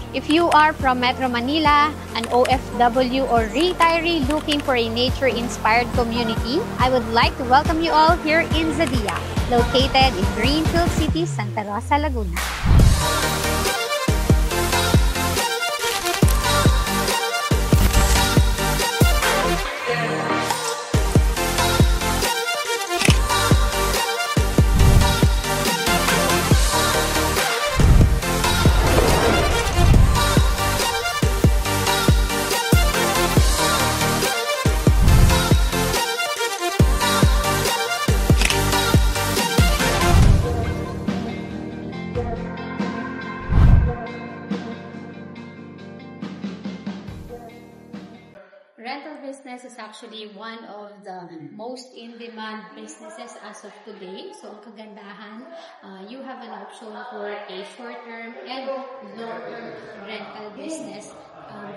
If you are from Metro Manila, an OFW or retiree looking for a nature-inspired community, I would like to welcome you all here in Zadia, located in Greenfield City, Santa Rosa, Laguna. Rental business is actually one of the most in-demand businesses as of today. So, ang kagandahan, you have an option for a short-term and long-term rental business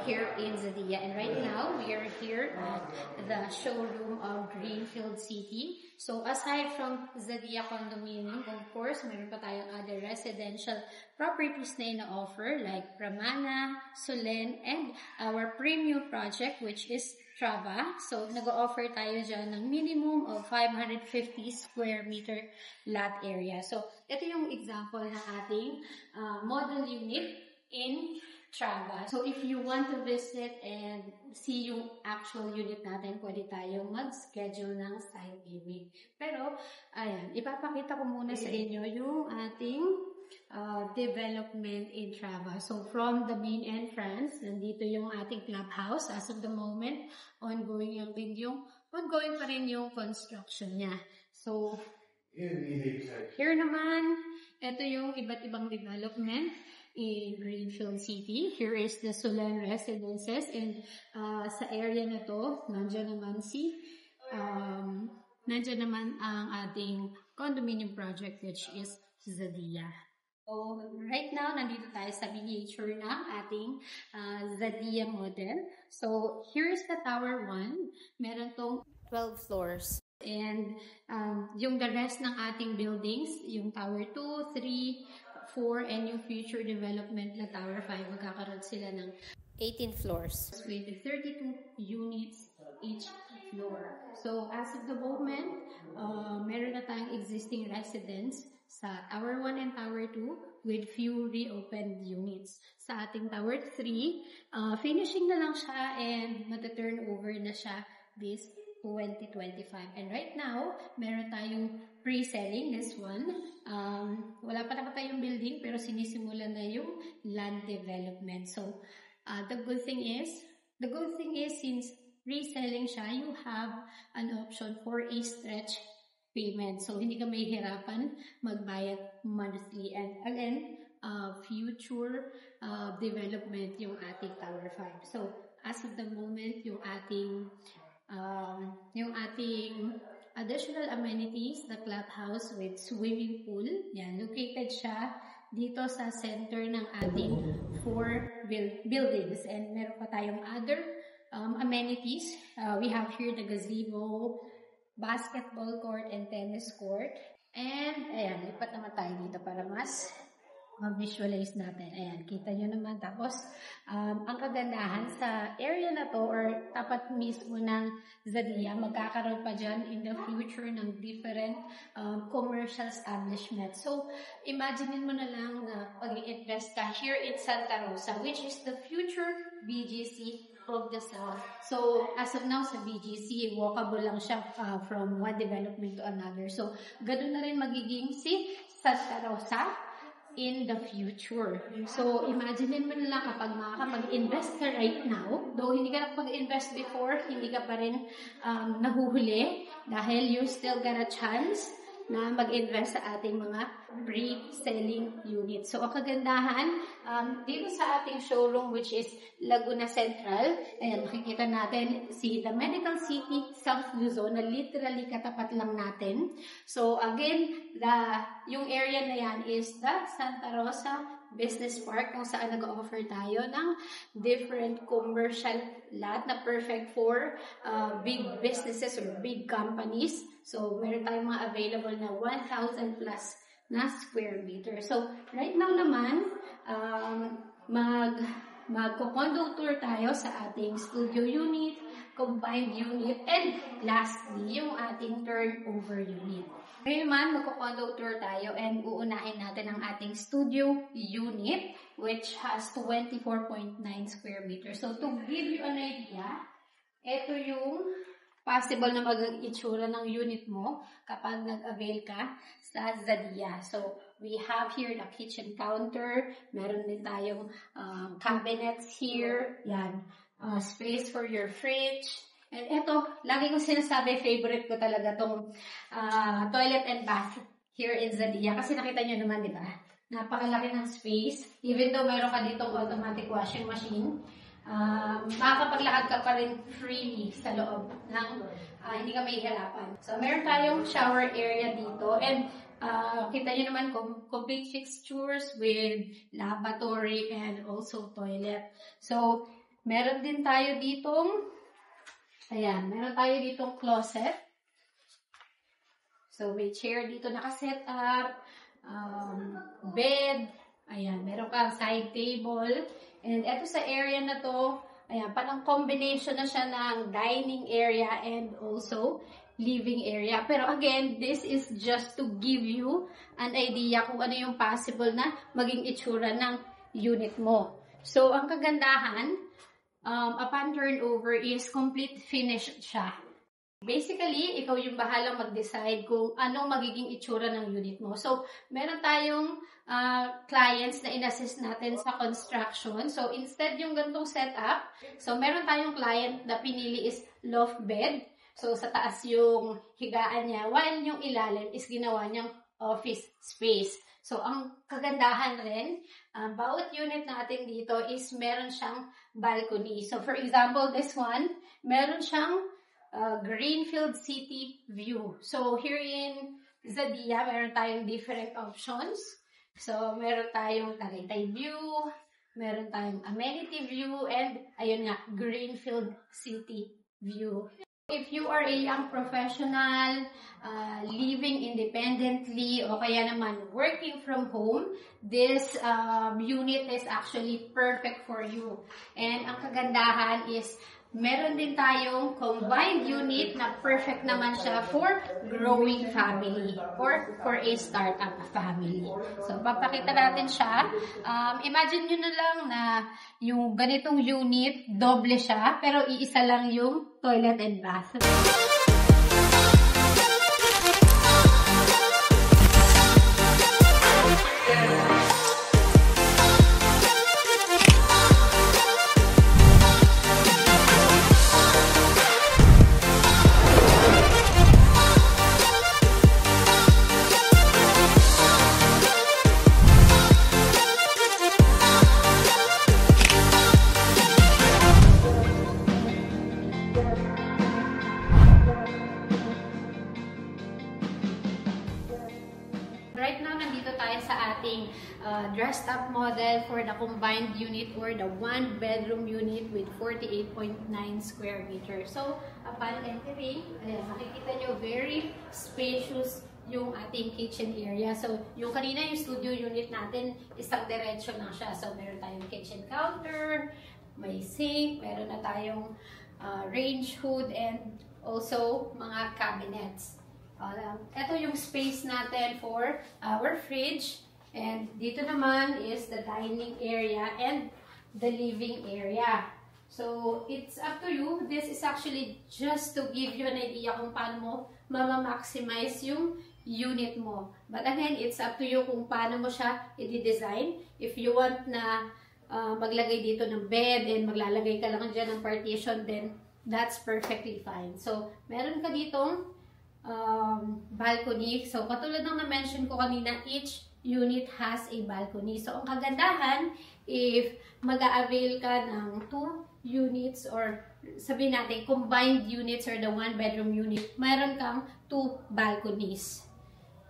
here in Zadia. And right now, we are here at the showroom of Greenfield City. So, aside from Zadia Condominium, of course, meron pa tayong other residential properties na ina-offer like Pramana, Solen, and our premium project which is Trava. So, nag-offer tayo dyan ng minimum of 550 square meter lot area. So, ito yung example ng ating model unit in Trava. So, if you want to visit and see yung actual unit natin, pwede tayong mag-schedule ng site viewing. Pero, ayan, ipapakita ko muna sa inyo yung ating development in Trava. So, from the main entrance, nandito yung ating clubhouse. As of the moment, ongoing pa rin yung construction niya. So, here naman, ito yung iba't ibang development in Greenfield City. Here is the Solen Residences, and sa area na to, nandiyan naman ang ating condominium project which is Zadia. So, right now, nandito tayo sa miniature ng ating Zadia model. So, here is the Tower 1. Meron tong 12 floors. And yung the rest ng ating buildings, yung Tower 2, 3, 4, and yung future development na Tower 5, magkakaroon sila ng 18 floors with 32 units each floor. So, as of the moment, meron na tayong existing residents sa Tower 1 and Tower 2 with few reopened units. Sa ating Tower 3, finishing na lang siya and mata-turn over na siya this 2025. And right now, meron tayong pre-selling this one. Wala pa naman tayong building pero sinisimulan na yung land development. So, the good thing is since reselling siya, you have an option for a stretch payment. So, hindi ka mahihirapan magbayad monthly. And again, future development yung ating Tower 5. So, as of the moment, yung ating additional amenities, the clubhouse with swimming pool. Yan, located siya dito sa center ng ating 4 buildings. And meron pa tayong other amenities. We have here the gazebo, basketball court, and tennis court. And, ayan, lipat naman tayo dito para mas mag-visualize natin. Ayan, kita nyo naman. Tapos, ang kagandahan sa area na to or tapat mismo ng Zadia, magkakaroon pa dyan in the future ng different commercial establishment. So, imaginein mo na lang na pag-i-invest ka here in Santa Rosa, which is the future BGC of the South. So, as of now, sa BGC, walkable lang siya from one development to another. So, ganun na rin magiging si Santa Rosa in the future. So, imagine mo na lang kapag makakapag-invest ka right now, though hindi ka nakapag-invest before, hindi ka pa rin nahuhuli dahil you still got a chance na mag-invest sa ating mga pre-selling units. So, ang kagandahan, dito sa ating showroom which is Laguna Central, ayan, makikita natin the Medical City, South Luzon, na literally katapat lang natin. So, again, yung area na yan is the Santa Rosa Business Park kung saan nag-offer tayo ng different commercial lot na perfect for big businesses or big companies. So, meron tayong mga available na 1,000 plus na square meter. So, right now naman, magko-condo tour tayo sa ating studio unit, combined unit, and lastly, yung ating turnover unit. Ngayon naman, magko-condo tour tayo and uunahin natin ang ating studio unit which has 24.9 square meters. So, to give you an idea, ito yung possible na maging itsura ng unit mo kapag nag-avail ka sa Zadia. So, we have here the kitchen counter. Meron din tayong cabinets here. Yan. Space for your fridge. And eto, lagi kong sinasabi, favorite ko talaga tong toilet and bath here in Zadia. Kasi nakita nyo naman, di ba? Napakalaki ng space. Even though meron ka ditong automatic washing machine, makakapaglakad ka pa rin freely sa loob ng hindi ka mahihirapan. So, meron tayong shower area dito. And kita nyo naman complete fixtures with lavatory and also toilet. So, meron din tayo ditong meron tayo ditong closet. So, may chair dito nakaset up, bed, ayan, meron kang side table. And eto sa area na to, ayan, parang combination na siya ng dining area and also living area. Pero again, this is just to give you an idea kung ano yung possible na maging itsura ng unit mo. So, ang kagandahan, upon turnover is complete finished siya. Basically, ikaw yung bahalang mag-decide kung anong magiging itsura ng unit mo. So, meron tayong clients na in-assist natin sa construction. So, instead yung gantong setup, so meron tayong client na pinili is loft bed. So, sa taas yung higaan niya, while yung ilalim is ginawa niyang office space. So, ang kagandahan rin, bawat unit natin dito is meron siyang balcony. So, for example, this one, meron siyang Greenfield City view. So, here in Zadia, meron tayong different options. So, meron tayong Tagaytay view, meron tayong amenity view, and ayun nga, Greenfield City view. If you are a young professional, living independently, o kaya naman working from home, this unit is actually perfect for you. And ang kagandahan is, meron din tayong combined unit na perfect naman siya for growing family or for a startup family. So, papakita natin siya. Imagine nyo na lang na yung ganitong unit, doble siya, pero iisa lang yung toilet and bath. Right now, nandito tayo sa ating dressed up model for the combined unit or the one bedroom unit with 48.9 square meters. So, upon entering, makikita nyo very spacious yung ating kitchen area. So, yung kanina yung studio unit natin, isang diretsyo lang siya. So, meron tayong kitchen counter, may sink, meron na tayong range hood, and also mga cabinets. Ito yung space natin for our fridge. And dito naman is the dining area and the living area. So, it's up to you. This is actually just to give you an idea kung paano mo ma-maximize yung unit mo. But again, it's up to you kung paano mo siya i-design. If you want na maglagay dito ng bed and maglalagay ka lang dyan ng partition, then that's perfectly fine. So, meron ka ditong balcony. So, katulad ng na-mention ko kanina, each unit has a balcony. So, ang kagandahan, if mag-a-avail ka ng 2 units or sabihin natin, combined units or the one bedroom unit, mayroon kang 2 balconies.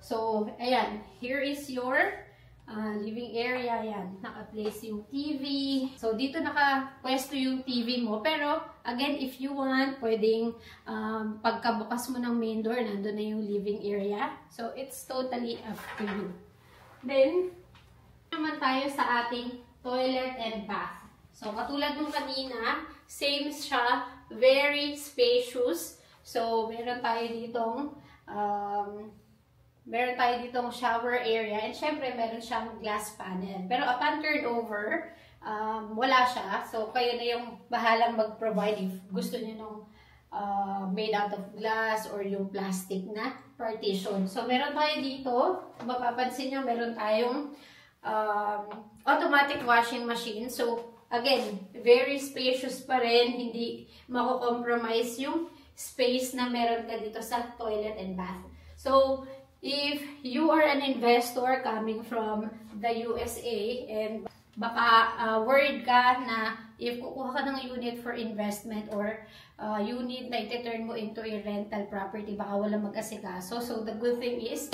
So, ayan, here is your living area. Ayan, naka-place yung TV. So, dito naka-pwesto yung TV mo. Pero, again, if you want, pwedeng pagkabukas mo ng main door, nandun na yung living area. So, it's totally up to you. Then, naman tayo sa ating toilet and bath. So, katulad nung kanina, same siya, very spacious. So, meron tayo ditong shower area, and syempre meron siyang glass panel. Pero upon turnover, wala siya. So, kayo na yung bahalang mag-provide if gusto niyo nung made out of glass or yung plastic na partition. So, meron tayo dito, mapapansin nyo, meron tayong automatic washing machine. So, again, very spacious pa rin, hindi mako-compromise yung space na meron ka dito sa toilet and bath. So, if you are an investor coming from the USA and baka worried ka na if kukuha ka ng unit for investment or unit na iti-turn mo into a rental property, baka walang mag-asikaso. So, the good thing is,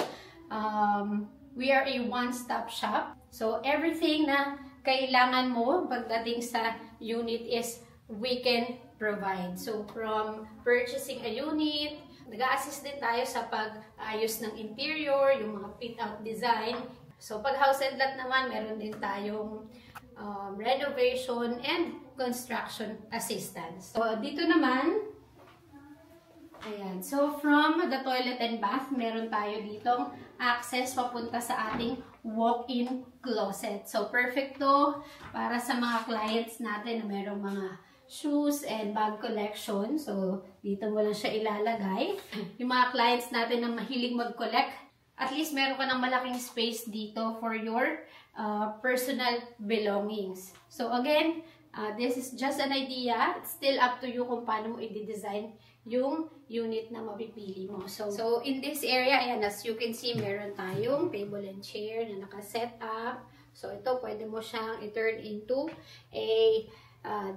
we are a one-stop shop. So, everything na kailangan mo pagdating sa unit is we can provide. So, from purchasing a unit, nag-a-assist din tayo sa pag-ayos ng interior, yung mga fit-out design. So, pag house and lot naman, meron din tayong renovation and construction assistance. So, dito naman, ayan. So, from the toilet and bath, meron tayo ditong access papunta sa ating walk-in closet. So, perfect to para sa mga clients natin na merong mga shoes and bag collection. So, dito mo lang siya ilalagay. Yung mga clients natin na mahilig mag-collect, at least meron ka ng malaking space dito for your personal belongings. So, again, this is just an idea. It's still up to you kung paano mo i-design yung unit na mapipili mo. So in this area, ayan, as you can see, meron tayong table and chair na naka-set up. So, ito, pwede mo siyang i-turn into a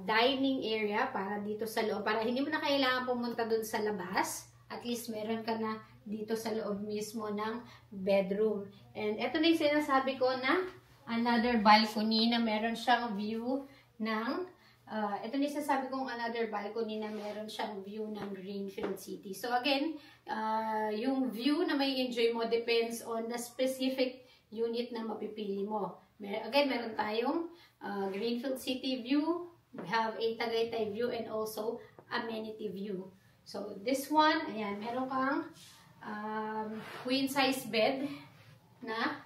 dining area para dito sa loob. Para hindi mo na kailangan pumunta dun sa labas. At least, meron ka na dito sa loob mismo ng bedroom. And ito na yung sinasabi ko na another balcony na meron siyang view ng ito na sasabi kong another balcony na meron siyang view ng Greenfield City. So again, yung view na may enjoy mo depends on the specific unit na mapipili mo. Again, meron tayong Greenfield City view, we have a Tagaytay view, and also amenity view. So this one, ayan, meron kang queen size bed na,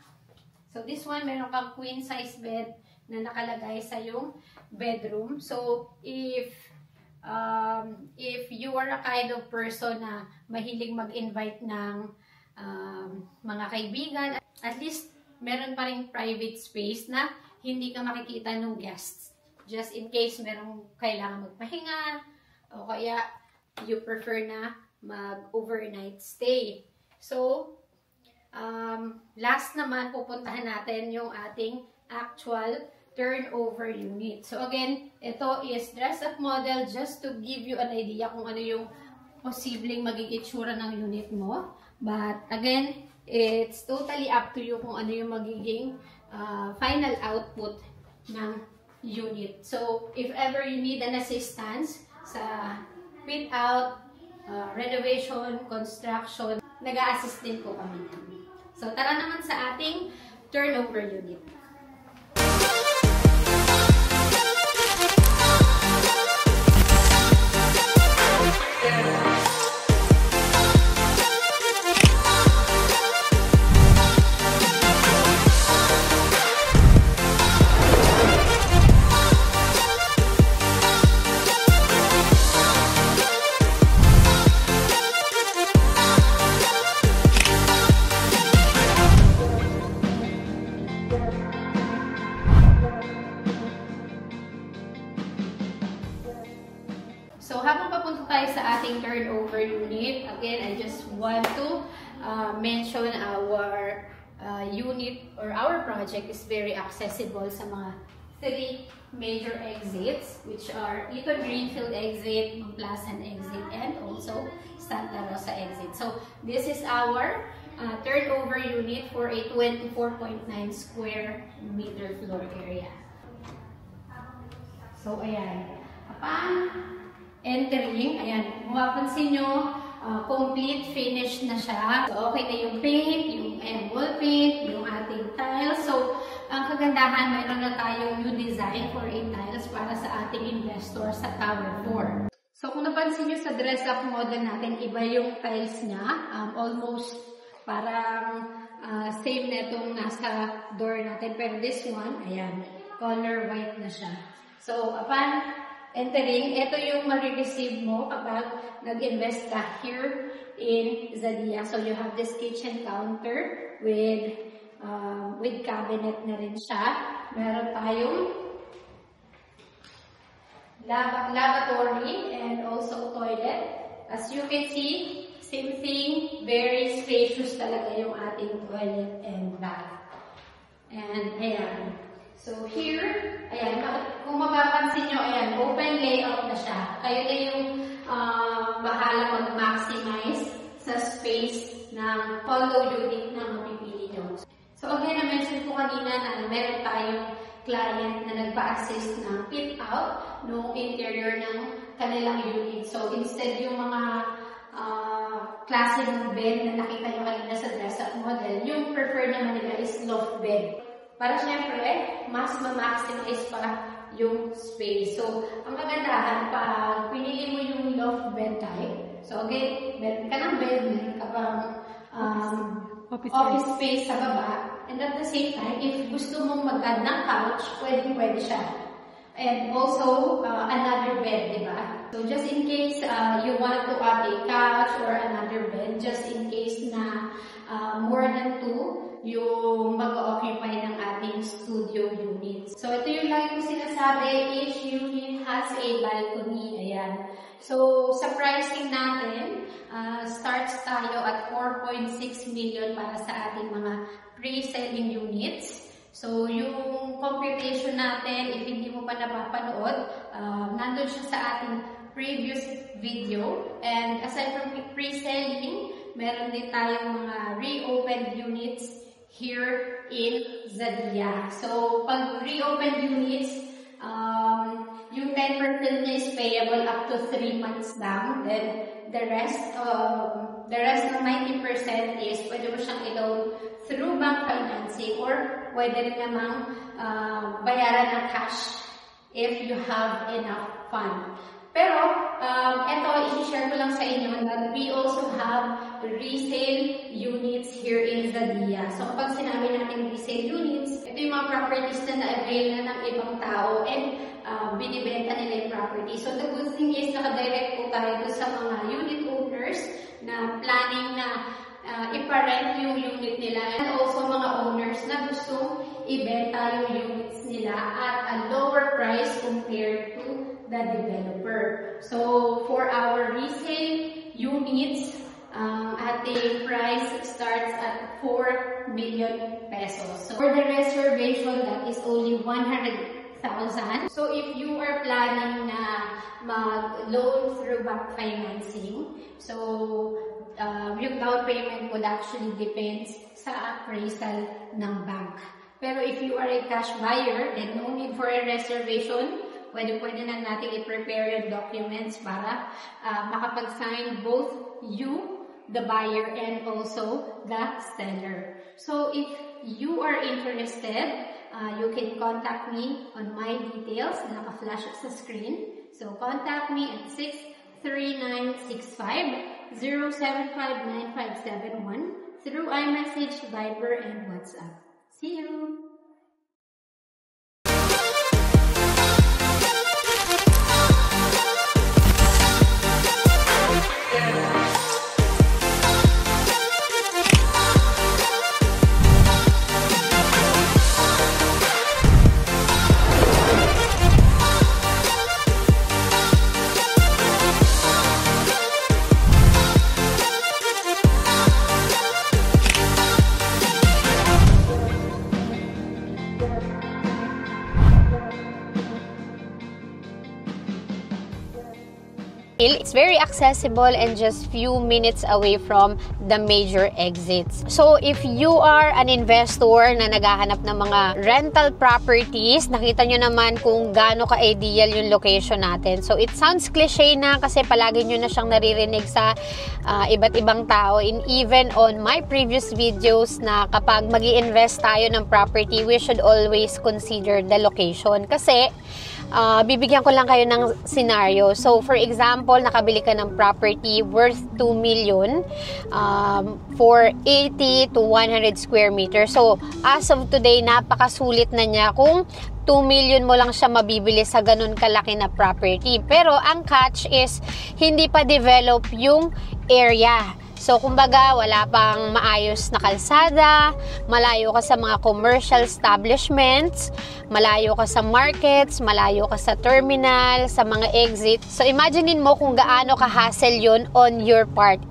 so this one, meron kang queen size bed na nakalagay sa yung bedroom. So, if you are a kind of person na mahilig mag-invite ng mga kaibigan, at least meron pa rin private space na hindi ka makikita ng guests. Just in case merong kailangan magpahinga, o kaya you prefer na mag-overnight stay. So, last naman, pupuntahan natin yung ating actual turnover unit. So again, ito is dress-up model just to give you an idea kung ano yung posibleng magiging itsura ng unit mo. But again, it's totally up to you kung ano yung magiging final output ng unit. So if ever you need an assistance sa fit-out, renovation, construction, nag-a-assist din po kami. So tara naman sa ating turnover unit. So, habang papunta tayo sa ating turnover unit, again, I just want to mention our unit or our project is very accessible sa mga 3 major exits, which are Eton Greenfield exit, Plasan exit, and also Santa Rosa exit. So, this is our turnover unit for a 24.9 square meter floor area. So, ayan. Upon entering, ayan, mapapansin nyo, complete finish na siya. So, okay na yung paint, yung wall paint, yung ating tiles. So, ang kagandahan, mayroon na tayong new design for tiles para sa ating investor sa Tower 4. So, kung napansin nyo sa dress-up model natin, iba yung tiles niya. Almost parang same na itong nasa door natin. Pero this one, ayan, color white na siya. So, upon entering, ito yung marireceive mo kapag nag-invest ka here in Zadia. So, you have this kitchen counter with cabinet na rin siya. Meron tayong lavatory and also toilet. As you can see, same thing, very spacious talaga yung ating toilet and bath. And ayan. So here, ayan, kung mapapansin nyo, ayan, open layout na siya. Kayo na yung bahala mag-maximize sa space ng condo unit na mapipili nyo. So again, na-mention ko kanina na meron tayong client na nagpa-assist ng fit-out ng interior ng kanilang unit. So instead yung mga klase ng bed na nakita nyo kanina sa dress-up model, yung preferred naman nila is loft bed. Para syempre, mas ma-maximize pa yung space. So, ang kagandahan, pag pinili mo yung loft bed type, so again, meron ka ng bed, meron ka pang office space sa baba, and at the same time, if gusto mong mag-add ng couch, pwede siya. And also, another bed, di ba? So, just in case you want to add a couch or another bed, just in case na more than 2, yung mag-occupy ng ating studio units. So, ito yung lagi ko sinasabi, each unit has a balcony. Ayan. So, sa pricing natin, starts tayo at 4.6 million para sa ating mga pre-selling units. So, yung computation natin, if hindi mo pa napapanood, nandun siya sa ating previous video. And aside from pre-selling, meron din tayong mga reopened units here in Zadia. So, pag reopened units, yung 10% is payable up to 3 months down. Then, the rest ng 90% is pwede mo siyang i-loan through bank financing or pwede rin namang bayaran ng cash if you have enough fund. Pero, ito, i-share ko lang sa inyo that we also have resale units here in Zadia. So, kapag sinabi natin resale units, ito yung mga properties na na-avail na ng ibang tao and binibenta nila yung property. So, the good thing is nakadirect po tayo sa mga unit owners na planning na iparent yung unit nila and also mga owners na gustong ibenta yung units nila at a lower price compared to the developer. So, for our resale units, ating price starts at 4 million pesos. So, for the reservation, that is only 100,000. So, if you are planning na mag-loan through bank financing, so, yung down payment would actually depends sa appraisal ng bank. Pero if you are a cash buyer, then no need for a reservation. Pwede na natin i-prepare yung documents para makapag-sign both you, the buyer, and also the seller. So, if you are interested, you can contact me on my details na naka-flash sa screen. So, contact me at 63965-0759571 through iMessage, Viber, and WhatsApp. See you! Hill. It's very accessible and just few minutes away from the major exits. So if you are an investor na naghahanap ng mga rental properties, nakita nyo naman kung gaano ka-ideal yung location natin. So it sounds cliche na kasi palagi nyo na siyang naririnig sa iba't ibang tao. And even on my previous videos na kapag mag-i-invest tayo ng property, we should always consider the location. Kasi bibigyan ko lang kayo ng scenario. So, for example, nakabili ka ng property worth 2 million for 80 to 100 square meters. So, as of today, napakasulit na niya kung 2 million mo lang siya mabibili sa ganun kalaki na property. Pero, ang catch is, hindi pa develop yung area. So, kumbaga, wala pang maayos na kalsada, malayo ka sa mga commercial establishments, malayo ka sa markets, malayo ka sa terminal, sa mga exit. So, imaginein mo kung gaano ka-hassle yun on your part.